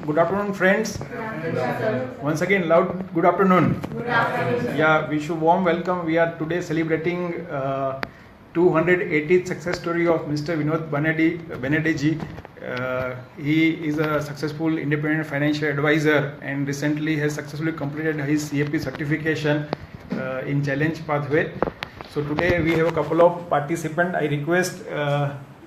Good afternoon, friends. Good afternoon. Once again, loud good afternoon. Good afternoon. Yeah, wish you warm welcome. We are today celebrating 280th success story of Mr. Vinod Benade ji. He is a successful independent financial advisor and recently has successfully completed his CFP certification in challenge pathway. So today we have a couple of participants. I request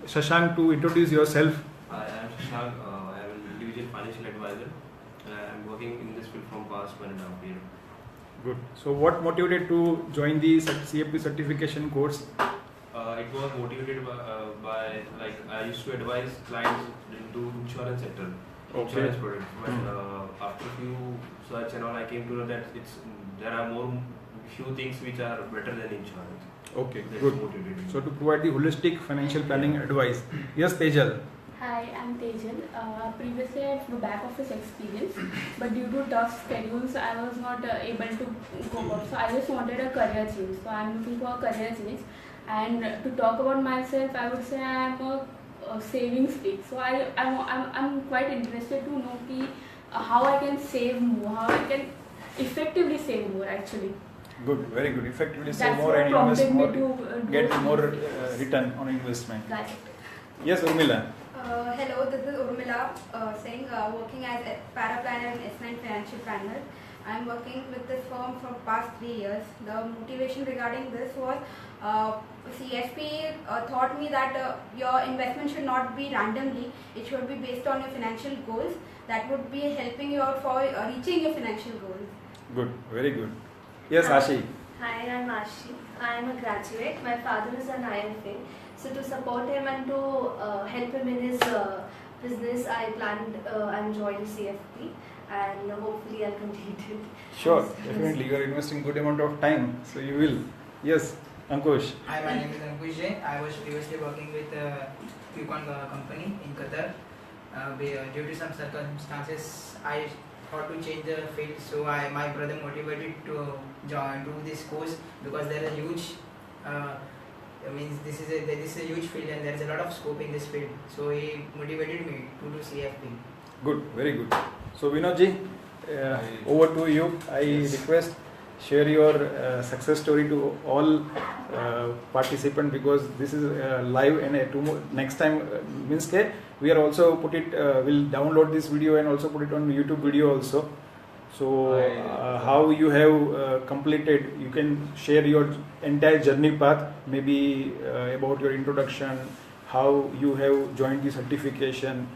Shashank to introduce yourself. Hi, I am Shashank. I am an individual financial advisor. I am working in this field from past 1.5 years. Good. So what motivated to join the CFP certification course? It was motivated by like I used to advise clients into insurance sector, insurance products. But after few search and all, I came to know that there are few things which are better than insurance. Okay, That's good. motivated. So to provide the holistic financial planning advice. Yes, Tejal. Hi, I'm Tejal. Previously, I have back office experience, but due to tough schedules, I was not able to cope up. So I just wanted a career change. So I'm looking for a career change. And to talk about myself, I would say I am a savings freak. So I'm quite interested to know how I can save more, how I can effectively save more actually. Good, very good. Effectively save That's more what and invest prompted me more, to get more return on investment. Right. Yes, Urmila. Hello, this is Urmila working as a paraplanner and S9 financial planner. I am working with this firm for past 3 years. The motivation regarding this was CFP taught me that your investment should not be randomly. It should be based on your financial goals. That would be helping you out for reaching your financial goals. Good, very good. Yes, Hi. Ashi. Hi, I'm Ashi. I'm a graduate. My father is an IFA. So to support him and to help him in his business, I'm joining CFP and hopefully I'll complete it. Sure, definitely. You are investing good amount of time, so you will. Yes, Ankush. Hi, my name is Ankush Jain. I was previously working with Qcon company in Qatar. Due to some circumstances, I thought to change the field. So my brother motivated to do this course because there is a huge. This is a huge field and there is a lot of scope in this field. So he motivated me to do CFP. Good, very good. So Vinodji, over to you. I request share your success story to all participants because this is live and next time means ke we are also we'll download this video and also put it on YouTube video also. So how you have completed, you can share your entire journey path, maybe about your introduction, how you have joined the certification,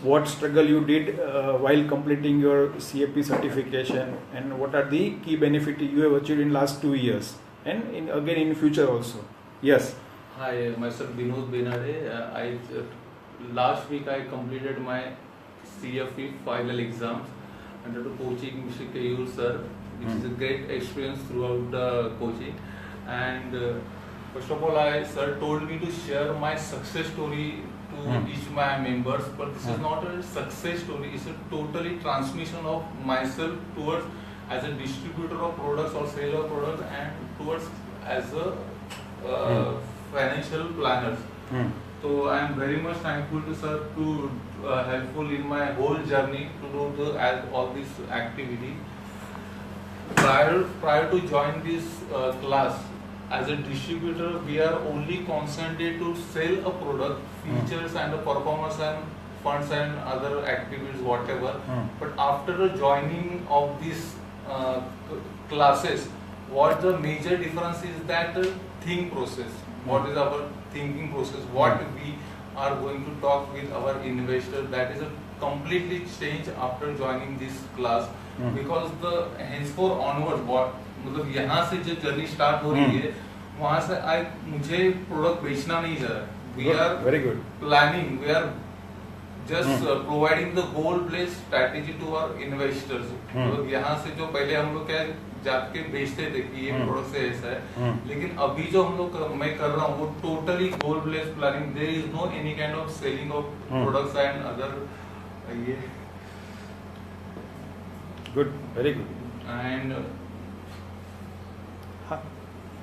what struggle you did while completing your CFP certification, and what are the key benefits you have achieved in last 2 years and again in future also. Yes. Hi, myself Vinod Benade. Last week I completed my CFP final exams under the coaching Mr. Keyur Sir, which is a great experience throughout the coaching. And first of all, Sir told me to share my success story to each my members, but this is not a success story, it's a totally transmission of myself towards as a distributor of products or seller of products and towards as a financial planners. So I am very much thankful to Sir to helpful in my whole journey to do all this activity. Prior to join this class, as a distributor, we are only concentrated to sell a product, features and the performance and funds and other activities, whatever. But after the joining of these classes, what the major difference is that the think process. What is our thinking process? What we are going to talk with our investor? That is a completely change after joining this class. Because the henceforth onwards, मतलब यहाँ से जो journey start हो रही है वहाँ से मुझे प्रोडक्ट बेचना नहीं जा रहा है. We are very good planning. We are just providing the goal place strategy to our investors. मतलब यहाँ से जो पहले हम लोग क्या जाके बेचते थे कि ये प्रोडक्ट से ऐसा है, लेकिन अभी जो हम लोग मैं कर रहा हूँ वो totally goal place planning. There is no any kind of selling of products and other ये. Good, very good. And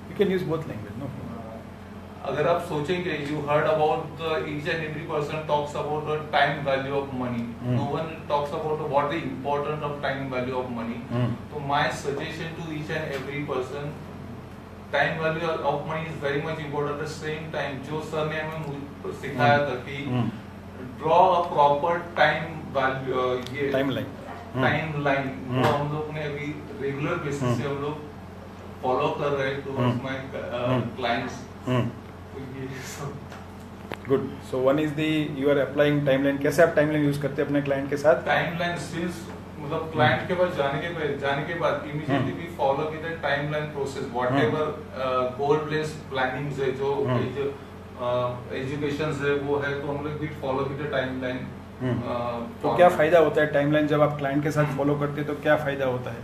you can use both language, no problem. अगर आप सोचेंगे, you heard about each and every person talks about the time value of money. No one talks about what the importance of time value of money. So my suggestion to each and every person, time value of money is very much important. At the same time, जो sir ने हमें सिखाया था कि draw a proper time value, ये timeline वो हम लोग ने अभी regular basis से हम लोग follow कर रहे हैं towards my clients. Good. So one is the you are applying timeline. कैसे आप टाइमलाइन यूज करते हैं अपने क्लाइंट के साथ? टाइमलाइन सिंस मतलब क्लाइंट के पास जाने के बाद immediately we follow with the timeline process. Whatever goal based plannings है, जो एजुकेशंस है वो है, तो हम लोग भी फॉलो विद द टाइमलाइन. तो क्या फायदा होता है टाइमलाइन जब आप क्लाइंट के साथ फॉलो करते हैं, तो क्या फायदा होता है?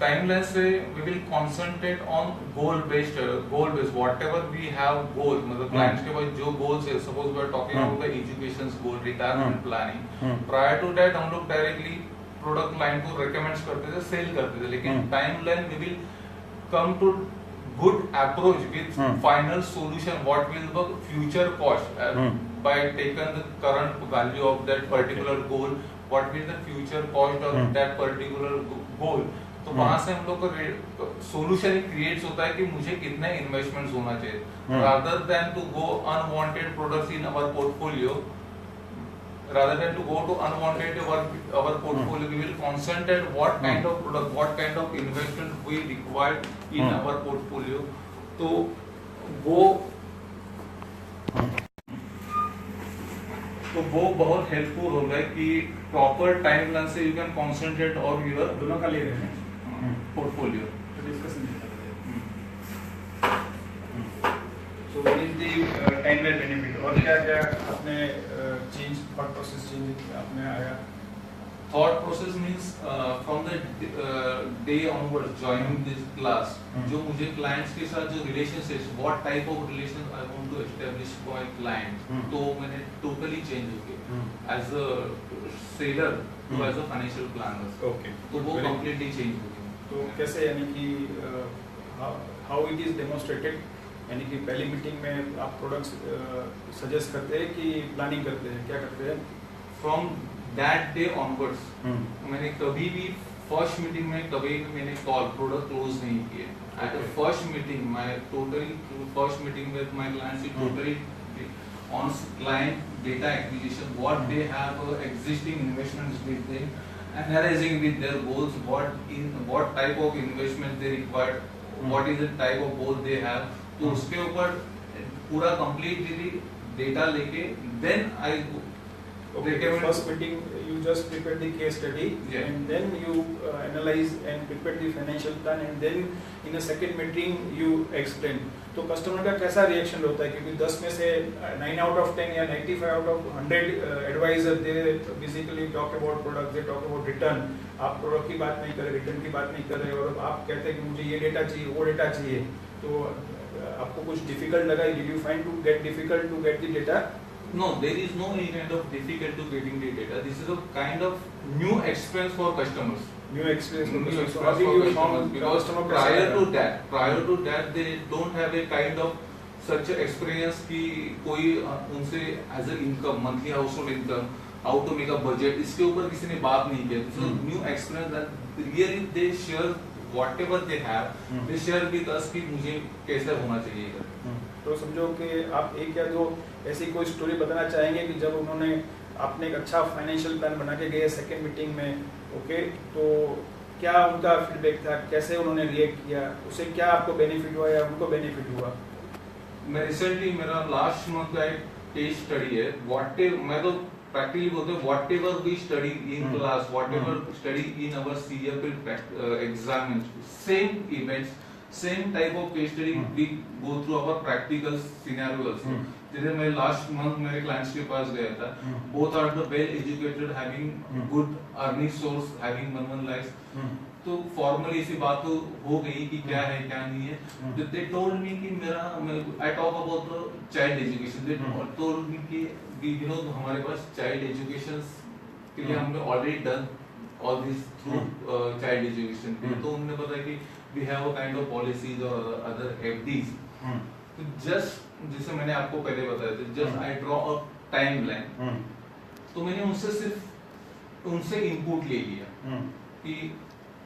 टाइमलाइन से we will concentrate on goal based whatever we have goal. मतलब क्लाइंट्स के पास जो गोल्स है, suppose we are talking about the education goal, retirement planning, prior to that हम लोग डायरेक्टली प्रोडक्ट लाइन को रेकमेंड करते थे, सेल करते थे. लेकिन timeline we will come to good approach with final solution, what will the future cost by taking the current value of that particular goal, what will the future cost of that particular goal. तो वहां से हम लोग का solution create होता है कि मुझे कितने इन्वेस्टमेंट्स होना चाहिए, rather than to go unwanted products in our portfolio. Rather than to go to unwanted our portfolio, we will concentrate what kind of product, what kind of investment we require in our portfolio. तो वो बहुत helpful होगा कि proper timeline से you can concentrate और your दोनों का ले रहे हैं portfolio. So what is the timeline benefit? और क्या क्या अपने चेंज थॉट प्रोसेस चेंज आपने आया? Thought process means from the day onwards joining this class, जो मुझे clients के साथ जो relationships, what type of relations I want to establish for my client, तो मैंने totally change हो गया as a seller to as a financial planner. Okay. तो वो completely change हो गया. तो कैसे, यानी कि how it is demonstrated, यानी कि पहली मीटिंग में आप प्रोडक्ट्स सजेस्ट करते हैं कि प्लानिंग करते हैं, क्या करते हैं? From that day onwards, मैंने कभी भी फर्स्ट मीटिंग में कभी भी मैंने कॉल प्रोडक्ट क्लोज नहीं किए. At the first meeting, my totally first meeting with my clients is totally on client data acquisition, what they have existing investments with them, analyzing with their goals, what type of investment they require, what is the type of goal they have. तो उसके ऊपर पूरा completely data लेके then I recommend. First meeting you just prepare the case study, and then you analyze and prepare the financial plan, and then in a second meeting you explain. तो customer का कैसा reaction होता है? क्योंकि 10 में से 9 out of 10 या 95 out of 100 advisor they basically talk about product, they talk about return. आप प्रोडक्ट की बात नहीं कर रहे, रिटर्न की बात नहीं कर रहे, और आप कहते हैं कि मुझे ये डेटा चाहिए, वो डेटा चाहिए. तो आपको कुछ डिफिकल्ट लगा? Did you find to get difficult to get the data? No, there is no any kind of difficult to getting the data. This is a kind of new experience for customers. New experience for New customers. experience So how did for you customers, found because customer prior to that they don't have a kind of such a experience कि कोई उनसे as a income, monthly household income, how to make a budget, इसके ऊपर किसी ने बात नहीं की. So new experience that really they share whatever they have, they share with us कि मुझे कैसे होना चाहिए. तो समझो कि आप एक या दो ऐसी कोई स्टोरी बताना चाहेंगे कि जब उन्होंने आपने एक अच्छा फाइनेंशियल प्लान बना के गए सेकेंड मीटिंग में, ओके, तो क्या उनका फीडबैक था, कैसे उन्होंने रिएक्ट किया, उससे क्या आपको बेनिफिट हुआ या उनको बेनिफिट हुआ? मैं रिसेंटली मेरा लास्ट मंथ का एक केस स्टडी है. मैं तो प्रैक्टिकली बोलते हैं whatever we study in class, whatever study in our CFP exam, same events, same type of case study we go through our practical scenario also. जैसे मैं लास्ट मंथ मेरे क्लाइंट्स के पास गया था, both are the well educated, having good earning source, having one life. तो formally इसी बात तो हो गई कि क्या है क्या नहीं है. They told me कि I talk about the child education. They told me कि हमारे पास चाइल्ड एजुकेशन के लिए हमने already done all this through child education. तो उन्होंने बताया कि we have a kind of policies और अदर एफडीज. तो जस्ट जैसे मैंने आपको पहले बताया था, just I draw a timeline, तो मैंने उनसे सिर्फ उनसे इनपुट ले लिया कि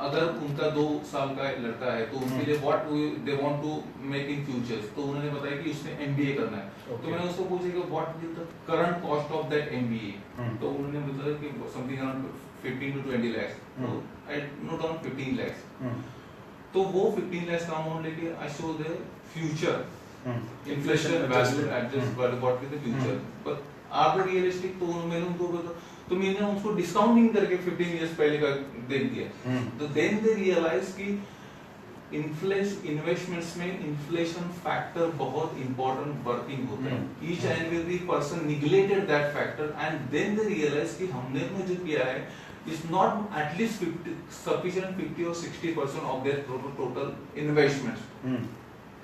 अगर उनका 2 साल का लड़का है तो उनके लिए what they want to make in futures, तो उन्होंने बताया कि उसने एमबीए करना है। तो मैंने उसको पूछा कि what is the current cost of that MBA, तो उन्होंने बताया कि समथिंग अराउंड 15 to 20 lakhs, तो आई नोट डाउन 15 lakhs, तो वो 15 lakhs का अमाउंट लेके I show the future inflation value adjust what is the future, but are the realistic, तो मैंने उनको बताया, तो मैंने उसको डिस्काउंटिंग करके 15 इयर्स पहले का दे दिया। तो देन दे रियलाइज कि इन्वेस्टमेंट्स में इन्फ्लेशन फैक्टर बहुत इंपॉर्टेंट वर्किंग होता है। Each and every person neglected that factor and then they realize कि हमने जो किया है is not at least sufficient 50 or 60% of their total investments,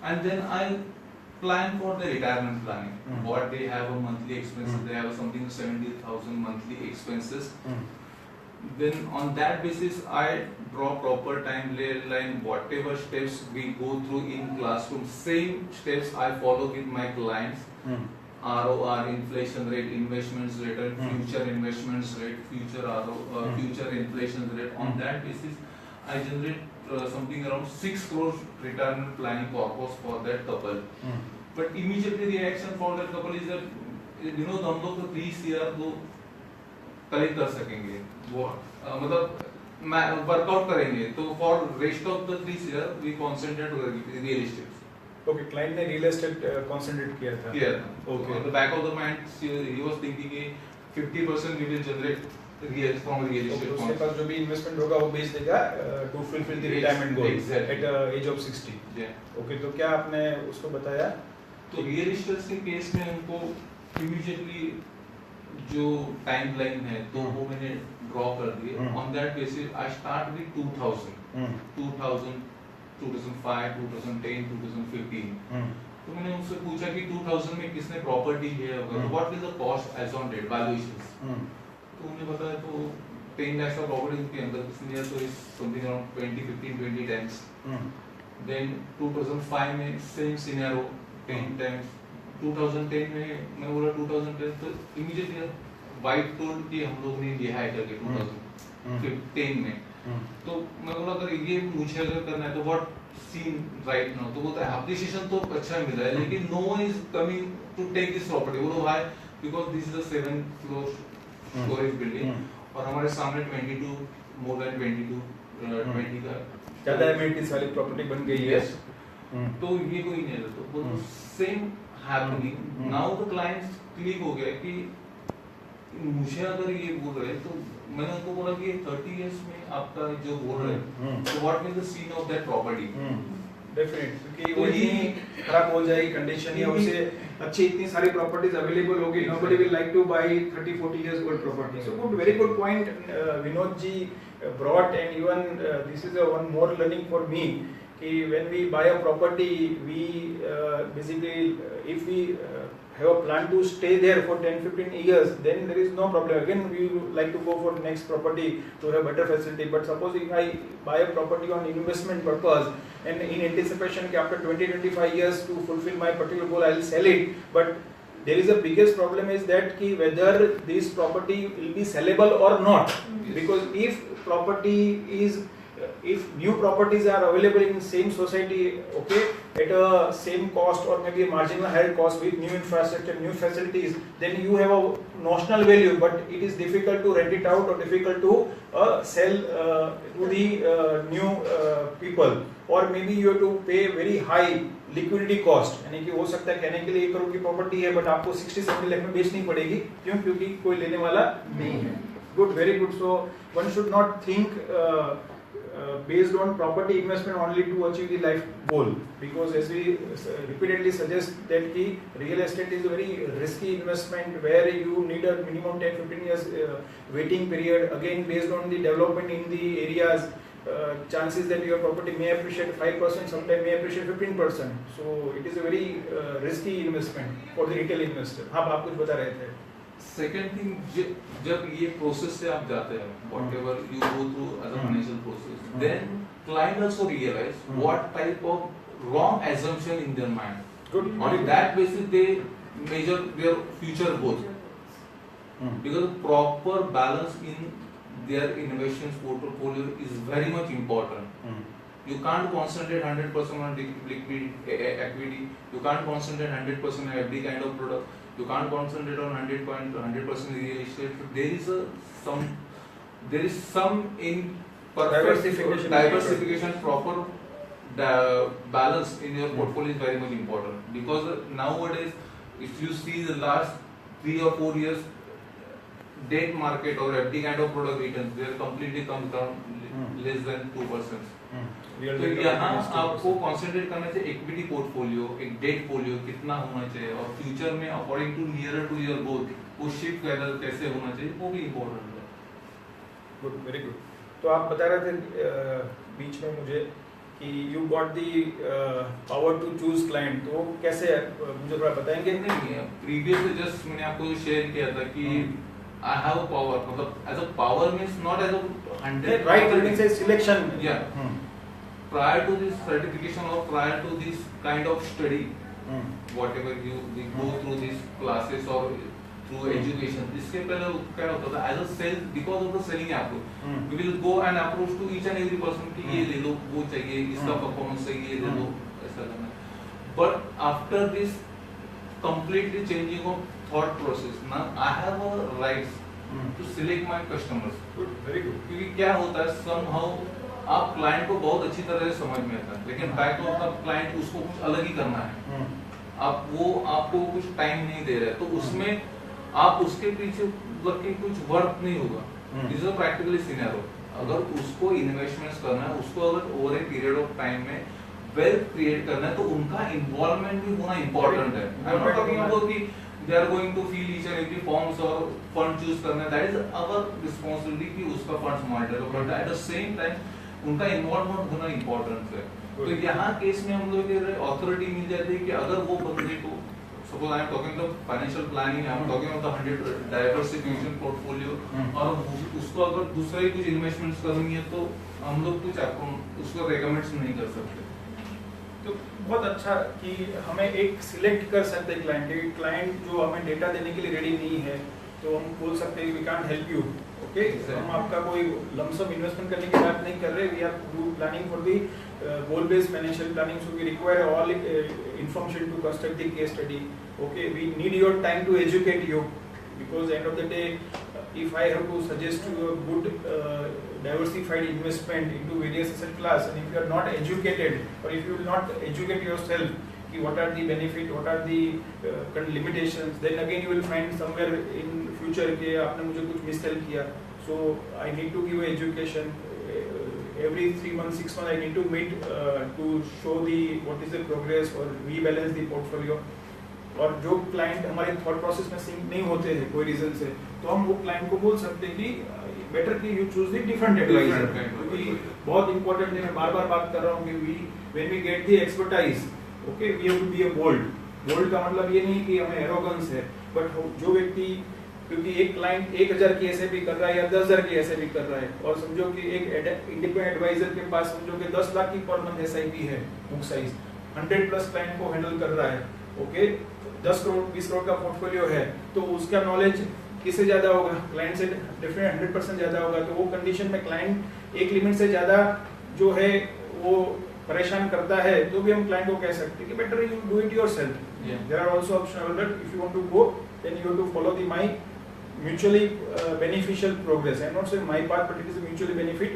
and then I plan for the retirement planning. What they have a monthly expenses, they have something 70,000 monthly expenses. Then on that basis, I draw proper timeline. Whatever steps we go through in classroom, same steps I follow with my clients. ROR, inflation rate, investments rate, future investments rate, future ROR, future inflation rate. On that basis, I generate something around 6 crore retirement planning purpose for that couple. But immediately reaction for that couple is that, you know, हम लोग तो 30 year तो collect कर सकेंगे, वो मतलब workout करेंगे, तो for rest of the 3 year we concentrate on real estate. Okay, client ने real estate concentrate किया था. Okay. On the back of the mind, he was thinking कि 50% we will generate real from real estate. उसके पास जो भी investment होगा वो बेच देगा to fulfil the retirement goal at age of 60. Okay, तो क्या आपने उसको बताया? तो रियल एस्टेट के केस में उनको इमीडिएटली जो टाइमलाइन है तो वो मैंने ड्रॉ कर दिए. On that basis I start with 2000, 2005, 2010, 2015. तो मैंने उनसे पूछा कि 2000 में किसने प्रॉपर्टी लिया होगा, तो what is the cost as on date valuations. तो उन्हें बताया तो 10 लाख का प्रॉपर्टी के अंदर किसने तो is something around 20 times. Then 2005 में सेम सिनेरियो 10 times. 2010 में मैं बोला 2010, तो इमीडिएटली वाइट टोल्ड कि हम लोग ने लिया है करके 2015 में. तो मैं बोला अगर ये मुझे अगर करना है तो व्हाट सीन राइट नाउ, तो बोलता है एप्रिसिएशन तो अच्छा मिला है लेकिन no one is coming to take this property. बोलो why, because this is the 7th floor storage building और हमारे सामने 22 मोर देन 20 का ज्यादा एमिनिटीज वाली प्रॉपर्टी बन गई है. तो ये कोई नहीं है. तो same happening now the clients click हो गया कि मुझे अगर ये बोल रहे तो मैंने उनको बोला कि 30 इयर्स में आपका जो बोल रहे हैं तो what is the scene of that property. Definite, क्योंकि वो इतनी खराब हो जाएगी कंडीशन या उससे अच्छी इतनी सारी प्रॉपर्टीज अवेलेबल होगी. Nobody will like to buy 30-40 years old property. So good, very good point Vinod ji brought, and even this is one more learning for me कि when we buy a property we basically if we have a plan to stay there for 10-15 years, then there is no problem. Again we would like to go for the next property to have better facility. But suppose if I buy a property on investment purpose and in anticipation that after 20-25 years to fulfill my particular goal I will sell it, but there is a biggest problem is that ki whether this property will be sellable or not. Because if property is if new properties are available in same society, okay, at a same cost or maybe a marginal higher cost with new infrastructure, new facilities, then you have a notional value, but it is difficult to rent it out or difficult to sell to the new people, or maybe you have to pay very high liquidity cost. यानी कि हो सकता है कहने के लिए 1 करोड़ की property है बट आपको 60-70 लाख में बेचनी पड़ेगी. क्यों? क्योंकि कोई लेने वाला नहीं है. Good, very good. So one should not think based on property investment only to achieve the life goal, because as we repeatedly suggest that the real estate is a very risky investment where you need a minimum 10-15 years waiting period. Again, based on the development in the areas, chances that your property may appreciate 5%, sometimes may appreciate 15%. So it is a very risky investment for the retail investor. हाँ, आप कुछ बता रहे थे. Second thing, जब ये process से आप जाते हैं whatever you go through as a financial process, then client also realize what type of wrong assumption in their mind. Good. On that basis, they measure their future goals. Because proper balance in their innovations portfolio is very much important. You can't concentrate 100% on liquid equity. You can't concentrate 100% on every kind of product. You can't concentrate on 100% real estate. So there is some in perfect diversification, proper balance in your portfolio is very much important. Because nowadays, if you see the last 3 or 4 years, debt market or FD kind of product returns, they are completely come down less than 2%. तो यहाँ आपको concentrate करना चाहिए equity portfolio, एक debt portfolio कितना होना चाहिए और फ्यूचर में according to nearer to your goal वो शिफ्ट कैसे होना चाहिए वो भी इम्पोर्टेंट है. Good, very good. तो आप बता रहे थे बीच में मुझे कि you got the power to choose client, तो कैसे मुझे थोड़ा बताएंगे? नहीं, प्रीवियसली जस्ट मैंने आपको शेयर किया था कि I have a power, मतलब as a power means not as a 100. Right, you can say selection. Yeah. Prior to this certification or prior to this kind of study, whatever we go through these classes or through education, इसके पहले क्या होता था as a sales, because of the selling approach, we will go and approach to each and every person कि ये ले लो, वो चाहिए, इसका performance चाहिए, ये ले लो, ऐसा करना. But after this completely changing of thought process, now I have a rights to select my customers. Good, very good. क्योंकि क्या होता है somehow आप क्लाइंट को बहुत अच्छी तरह से समझ में आता है, लेकिन बैक ऑफ द क्लाइंट उसको कुछ अलग ही करना है. आप वो आपको कुछ टाइम नहीं दे रहे, तो उसमें आप उसके पीछे लग के कुछ वर्क नहीं होगा. This is a practically scenario. अगर उसको इन्वेस्टमेंट्स करना है, उसको अगर over a period of time में वेल्थ क्रिएट करना है, तो उनका इन्वॉल्वमेंट भी होना इम्पोर्टेंट है. I am not talking about कि they are going to fill each and every forms और fund choose करना, that is our responsibility कि उसका funds monitor हो, but at the same time उनका इन्वॉल्वमेंट होना इम्पोर्टेंट है. तो यहाँ केस में हम लोग ये अथॉरिटी मिल जाती है कि अगर वो बंदे को suppose I am talking of financial planning, I am talking of the 100 diversification portfolio, और उसको अगर दूसरा ही कुछ इन्वेस्टमेंट्स करनी है तो हम लोग कुछ उसको रेकमेंड्स नहीं कर सकते. तो बहुत अच्छा कि हमें एक सिलेक्ट कर सकते हैं क्लाइंट जो हमें डेटा देने के लिए रेडी नहीं है, तो हम बोल सकते हैं we can't help you. Okay, हम आपका कोई लमसम इन्वेस्टमेंट करने की बात नहीं कर रहे. We are do planning for the goal based financial planning, so we require all information to construct the case study. Okay, we need your time to educate you, because end of the day if I have to suggest you a good diversified investment into various asset class, and if you are not educated or if you will not educate yourself ki what are the benefit, what are the limitations, then again you will find somewhere in future ke aapne mujhe kuch missell kiya. So I need to give education every 3 months 6 months I need to meet to show the what is the progress or rebalance the portfolio. और जो client हमारे thought process में sink नहीं होते हैं कोई reason से, तो हम वो क्लाइंट को बोल सकते हैं कि बेटर कि you choose the different advisor. क्योंकि बहुत इंपॉर्टेंट है, मैं बार बार बात कर रहा हूँ कि when we get the expertise, okay, we have to be a bold का मतलब ये नहीं कि हमें एरोगेंस है, बट जो व्यक्ति, क्योंकि एक क्लाइंट 1000 की एसआईपी कर रहा है या 10000 की एसआईपी कर रहा है, और समझो कि एक इंडिपेंडेंट एडवाइजर के पास समझो कि 10 लाख की पर मंथ एसआईपी है, बुक साइज 100+ क्लाइंट को हैंडल कर रहा है. ओके, 10 करोड़ 20 करोड़ का पोर्टफोलियो है, तो उसका नॉलेज किससे ज्यादा होगा? क्लाइंट से डेफिनेटली 100% ज्यादा होगा. तो वो कंडीशन में क्लाइंट एक लिमिट से ज्यादा जो है वो परेशान करता है, तो भी हम क्लाइंट को कह सकते हैं कि better you do it yourself. There are also option that if you want to go then you have to follow the my mutually beneficial progress. I am not saying my path, but it is a mutually benefit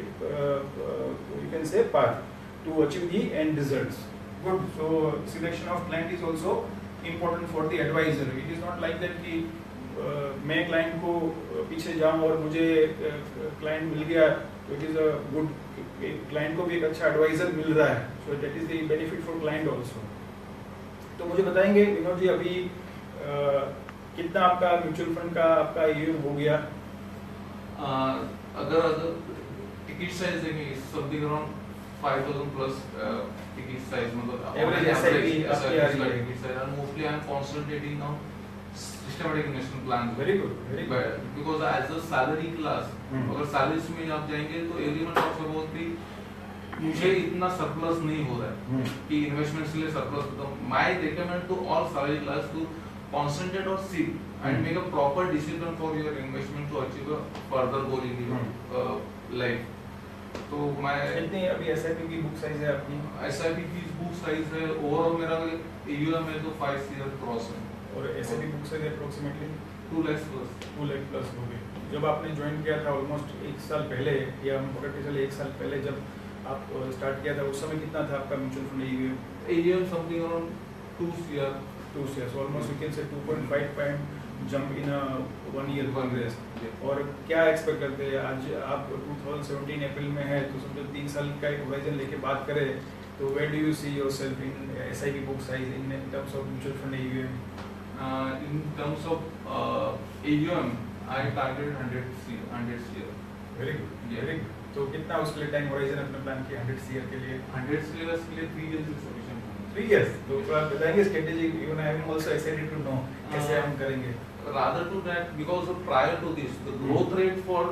you can say path to achieve the end results. Good. So selection of client is also important for the advisor. It is not like that कि मैं client को पीछे जाऊं और मुझे client मिल गया, तो it is a good, client को भी एक अच्छा एडवाइजर मिल रहा है, so that is the benefit for client also. तो मुझे बताएंगे विनोद जी, अभी कितना आपका म्यूचुअल फंड का आपका AUM हो गया? अगर टिकट साइज देंगे something around 5000 plus ticket size, मतलब एवरेज एसआईपी आपकी आ रही है. Ticket size and mostly I am concentrating on systematic investment plan. Very good, very good. Because as a salary class अगर सैलरीज में आप जाएंगे तो every month of about the मुझे इतना सरप्लस नहीं हो रहा है कि इन्वेस्टमेंट के लिए सरप्लस होता है. My recommend to all salary class to concentrate or seek and make a proper decision for your investment to achieve a further goal in your life. तो मैं कितनी अभी SIP की बुक साइज है आपकी? SIP की बुक साइज है overall मेरा AUM है तो 5 ईयर क्रॉस है. और SIP book size approximately 2 lakh plus. 2 lakh plus हो गई. जब आपने ज्वाइन किया था ऑलमोस्ट 1 साल पहले, या हम पकड़ के चले 1 साल पहले जब आप स्टार्ट किया था, उस समय कितना था आपका mutual fund AUM something around 2 year. 2 years, almost you can say 2.5 point jump in a 1 year progress. और क्या एक्सपेक्ट करते हैं आज आप 2017 अप्रैल में है तो समझो 3 साल का एक होराइजन लेके बात करें तो where do you see yourself in SIP book size in terms of mutual fund AUM? In terms of AUM, I targeted 100 CR. Very good, Yeah. very good. तो कितना उसके लिए टाइम होराइजन अपने प्लान किया 100 CR के लिए? 100 CR के लिए 3 years is sufficient. 3 years. तो आप बताएंगे strategy, even I am also excited to know कैसे हम करेंगे. Rather to that, because prior to this, the growth rate for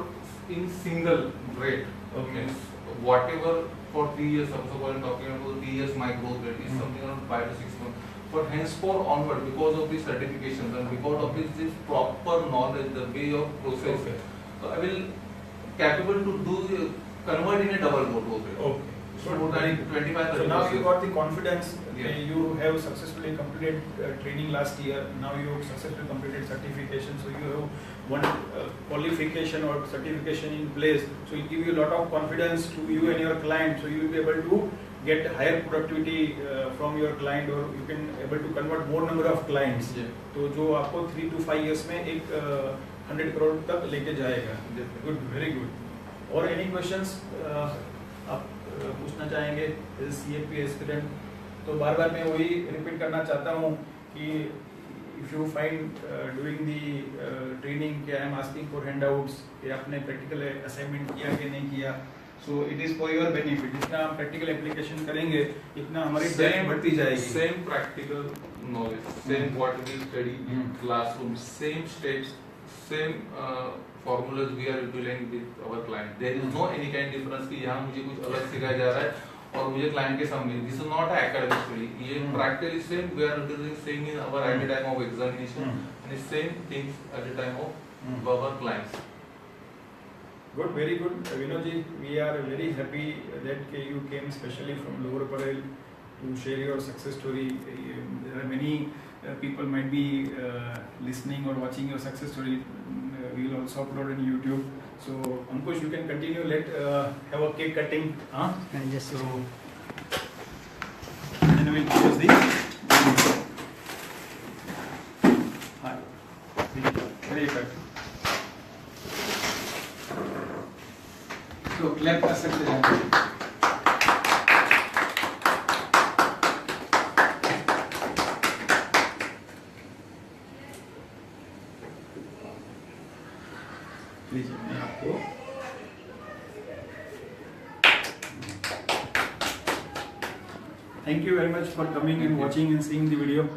in single rate, means whatever for 3 years, also while talking about 3 years, my growth rate is something around 5 to 6 months. But henceforth onward, because of these certifications and because of this proper knowledge, the way of process, I will capable to do convert in a double growth rate. Okay. So more than 25. So now you got the confidence. Yeah. You have successfully completed training last year. Now you have successfully completed certification. So you have one qualification or certification in place. So it gives you a lot of confidence to you and your client. So you will be able to get higher productivity from your client, or you can able to convert more number of clients. Yeah. तो जो आपको 3 to 5 years में एक 100 करोड़ तक लेके जाएगा. Good, very good. और any questions आप पूछना चाहेंगे CFP एस्पिरेंट? तो बार बार मैं वही रिपीट करना चाहता हूँ कि if you find doing the training कि I am asking for handouts, कि आपने प्रैक्टिकल असाइनमेंट किया कि नहीं किया, so it is for your benefit. जितना हम प्रैक्टिकल एप्लीकेशन करेंगे इतना हमारी डेप्थ बढ़ती जाएगी. Same practical knowledge, same what we study in classroom, same steps, same formulas we are utilizing with our client. There is no any kind difference कि यहाँ मुझे कुछ अलग सिखाया जा रहा है और मुझे client के सामने. This is not an academic study. ये practically same we are doing same in our at the time of examination and same things at the time of our clients. Good, very good. Vinod ji, we are very happy that you came specially from Lower Parel to share your success story. There are many people might be listening or watching your success story. We will also upload on YouTube. So Ankush, you can continue. Let have a cake cutting. Just so then we will close the. Hi. Very good. So clap कर सकते हैं. लीजिए मैं आपको thank you very much for coming and watching and seeing the video.